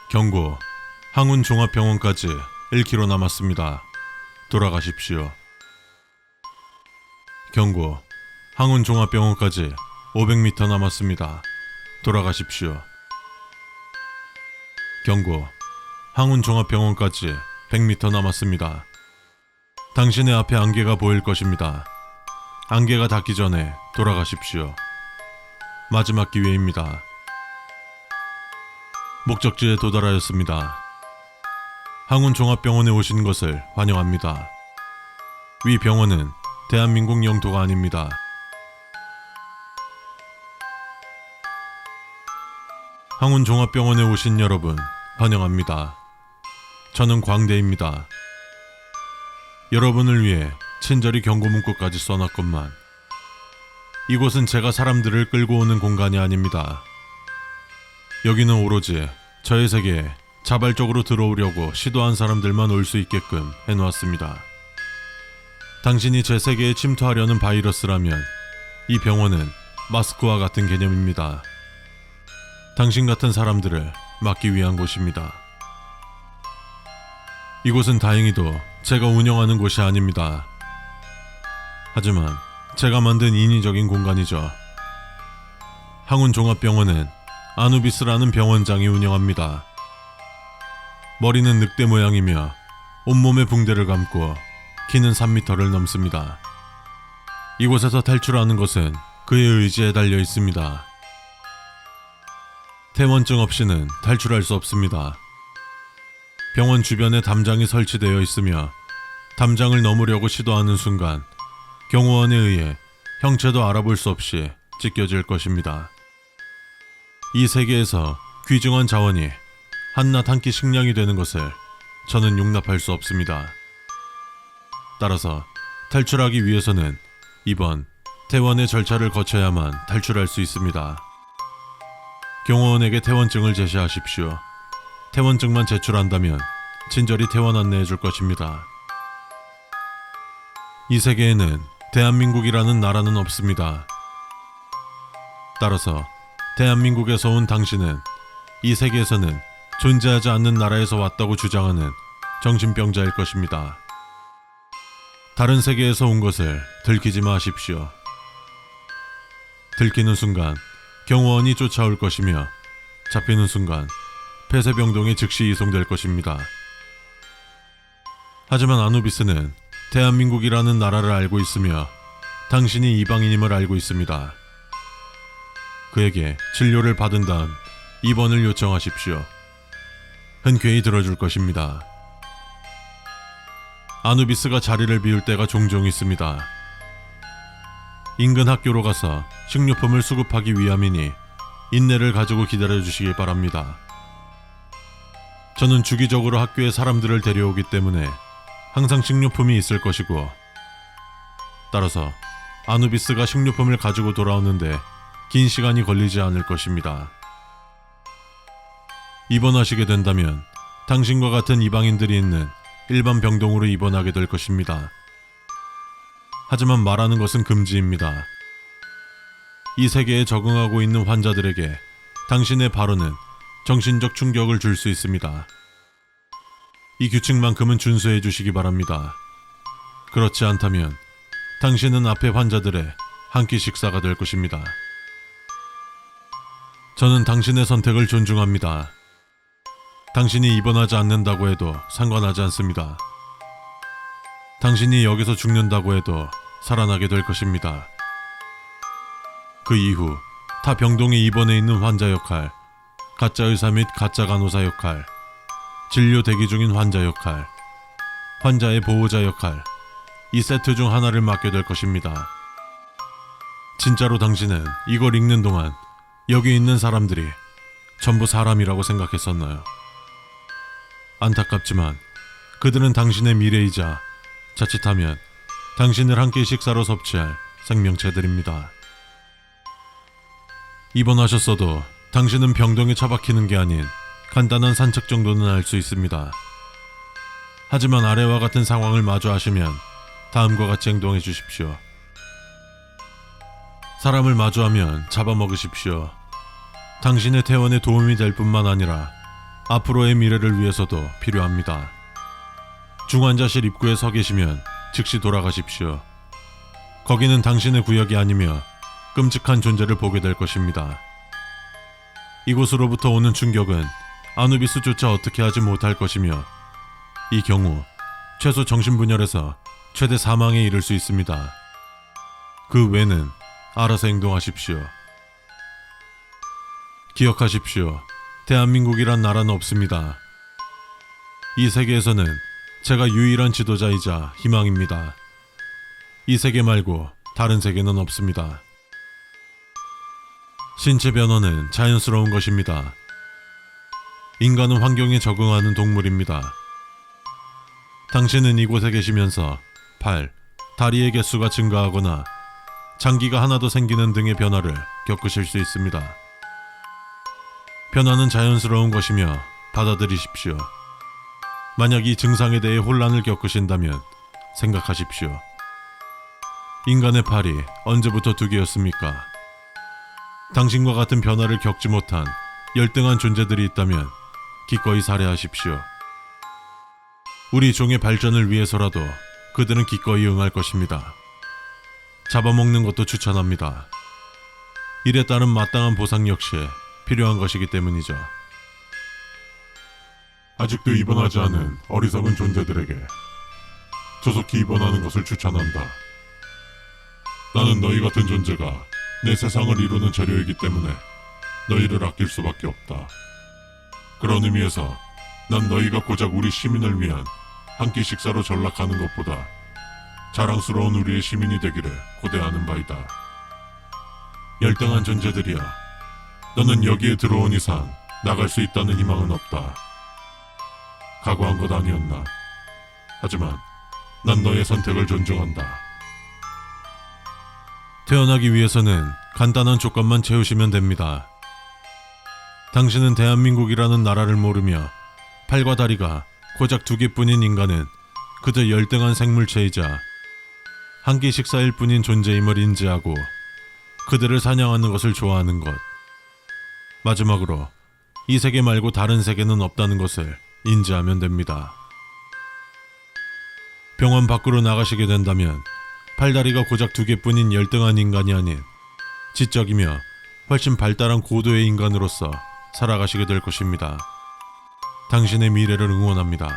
경고. 항운 종합병원까지 1km 남았습니다. 돌아가십시오. 경고. 항운 종합병원까지 500m 남았습니다. 돌아가십시오. 경고. 항운 종합병원까지 100m 남았습니다. 당신의 앞에 안개가 보일 것입니다. 안개가 닿기 전에 돌아가십시오. 마지막 기회입니다. 목적지에 도달하였습니다. 항운 종합병원에 오신 것을 환영합니다. 위 병원은 대한민국 영토가 아닙니다. 항운 종합병원에 오신 여러분 환영합니다. 저는 광대입니다. 여러분을 위해 친절히 경고 문구까지 써놨건만 이곳은 제가 사람들을 끌고 오는 공간이 아닙니다. 여기는 오로지 저의 세계에 자발적으로 들어오려고 시도한 사람들만 올 수 있게끔 해놓았습니다. 당신이 제 세계에 침투하려는 바이러스라면 이 병원은 마스크와 같은 개념입니다. 당신 같은 사람들을 막기 위한 곳입니다. 이곳은 다행히도 제가 운영하는 곳이 아닙니다. 하지만 제가 만든 인위적인 공간이죠. 항운 종합병원은 아누비스라는 병원장이 운영합니다. 머리는 늑대 모양이며 온몸에 붕대를 감고 키는 3m를 넘습니다. 이곳에서 탈출하는 것은 그의 의지에 달려 있습니다. 퇴원증 없이는 탈출할 수 없습니다. 병원 주변에 담장이 설치되어 있으며 담장을 넘으려고 시도하는 순간 경호원에 의해 형체도 알아볼 수 없이 찢겨질 것입니다. 이 세계에서 귀중한 자원이 한낱 한 끼 식량이 되는 것을 저는 용납할 수 없습니다. 따라서 탈출하기 위해서는 이번 퇴원의 절차를 거쳐야만 탈출할 수 있습니다. 경호원에게 퇴원증을 제시하십시오. 퇴원증만 제출한다면 친절히 퇴원 안내해 줄 것입니다. 이 세계에는 대한민국이라는 나라는 없습니다. 따라서 대한민국에서 온 당신은 이 세계에서는 존재하지 않는 나라에서 왔다고 주장하는 정신병자일 것입니다. 다른 세계에서 온 것을 들키지 마십시오. 들키는 순간 경호원이 쫓아올 것이며 잡히는 순간 폐쇄병동에 즉시 이송될 것입니다. 하지만 아누비스는 대한민국이라는 나라를 알고 있으며 당신이 이방인임을 알고 있습니다. 그에게 진료를 받은 다음 입원을 요청하십시오. 흔쾌히 들어줄 것입니다. 아누비스가 자리를 비울 때가 종종 있습니다. 인근 학교로 가서 식료품을 수급하기 위함이니 인내를 가지고 기다려주시기 바랍니다. 저는 주기적으로 학교에 사람들을 데려오기 때문에 항상 식료품이 있을 것이고 따라서 아누비스가 식료품을 가지고 돌아오는데 긴 시간이 걸리지 않을 것입니다. 입원하시게 된다면 당신과 같은 이방인들이 있는 일반 병동으로 입원하게 될 것입니다. 하지만 말하는 것은 금지입니다. 이 세계에 적응하고 있는 환자들에게 당신의 발언은 정신적 충격을 줄 수 있습니다. 이 규칙만큼은 준수해 주시기 바랍니다. 그렇지 않다면 당신은 앞에 환자들의 한 끼 식사가 될 것입니다. 저는 당신의 선택을 존중합니다. 당신이 입원하지 않는다고 해도 상관하지 않습니다. 당신이 여기서 죽는다고 해도 살아나게 될 것입니다. 그 이후 타 병동에 입원해 있는 환자 역할, 가짜 의사 및 가짜 간호사 역할, 진료 대기 중인 환자 역할, 환자의 보호자 역할, 이 세트 중 하나를 맡게 될 것입니다. 진짜로 당신은 이걸 읽는 동안 여기 있는 사람들이 전부 사람이라고 생각했었나요? 안타깝지만 그들은 당신의 미래이자 자칫하면 당신을 한 끼 식사로 섭취할 생명체들입니다. 입원하셨어도 당신은 병동에 처박히는 게 아닌 간단한 산책 정도는 할 수 있습니다. 하지만 아래와 같은 상황을 마주하시면 다음과 같이 행동해 주십시오. 사람을 마주하면 잡아먹으십시오. 당신의 퇴원에 도움이 될 뿐만 아니라 앞으로의 미래를 위해서도 필요합니다. 중환자실 입구에 서 계시면 즉시 돌아가십시오. 거기는 당신의 구역이 아니며 끔찍한 존재를 보게 될 것입니다. 이곳으로부터 오는 충격은 아누비스조차 어떻게 하지 못할 것이며 이 경우 최소 정신분열에서 최대 사망에 이를 수 있습니다. 그 외는 알아서 행동하십시오. 기억하십시오. 대한민국이란 나라는 없습니다. 이 세계에서는 제가 유일한 지도자이자 희망입니다. 이 세계 말고 다른 세계는 없습니다. 신체 변화는 자연스러운 것입니다. 인간은 환경에 적응하는 동물입니다. 당신은 이곳에 계시면서 팔, 다리의 개수가 증가하거나 장기가 하나 더 생기는 등의 변화를 겪으실 수 있습니다. 변화는 자연스러운 것이며 받아들이십시오. 만약 이 증상에 대해 혼란을 겪으신다면 생각하십시오. 인간의 팔이 언제부터 두 개였습니까? 당신과 같은 변화를 겪지 못한 열등한 존재들이 있다면 기꺼이 살해하십시오. 우리 종의 발전을 위해서라도 그들은 기꺼이 응할 것입니다. 잡아먹는 것도 추천합니다. 이에 따른 마땅한 보상 역시 필요한 것이기 때문이죠. 아직도 입원하지 않은 어리석은 존재들에게 조속히 입원하는 것을 추천한다. 나는 너희 같은 존재가 내 세상을 이루는 재료이기 때문에 너희를 아낄 수밖에 없다. 그런 의미에서 난 너희가 고작 우리 시민을 위한 한 끼 식사로 전락하는 것보다 자랑스러운 우리의 시민이 되기를 고대하는 바이다. 열등한 존재들이야. 너는 여기에 들어온 이상 나갈 수 있다는 희망은 없다. 각오한 것 아니었나. 하지만 난 너의 선택을 존중한다. 태어나기 위해서는 간단한 조건만 채우시면 됩니다. 당신은 대한민국이라는 나라를 모르며 팔과 다리가 고작 두 개뿐인 인간은 그저 열등한 생물체이자 한 끼 식사일 뿐인 존재임을 인지하고 그들을 사냥하는 것을 좋아하는 것. 마지막으로 이 세계 말고 다른 세계는 없다는 것을 인지하면 됩니다. 병원 밖으로 나가시게 된다면 팔다리가 고작 두 개뿐인 열등한 인간이 아닌 지적이며 훨씬 발달한 고도의 인간으로서 살아가시게 될 것입니다. 당신의 미래를 응원합니다.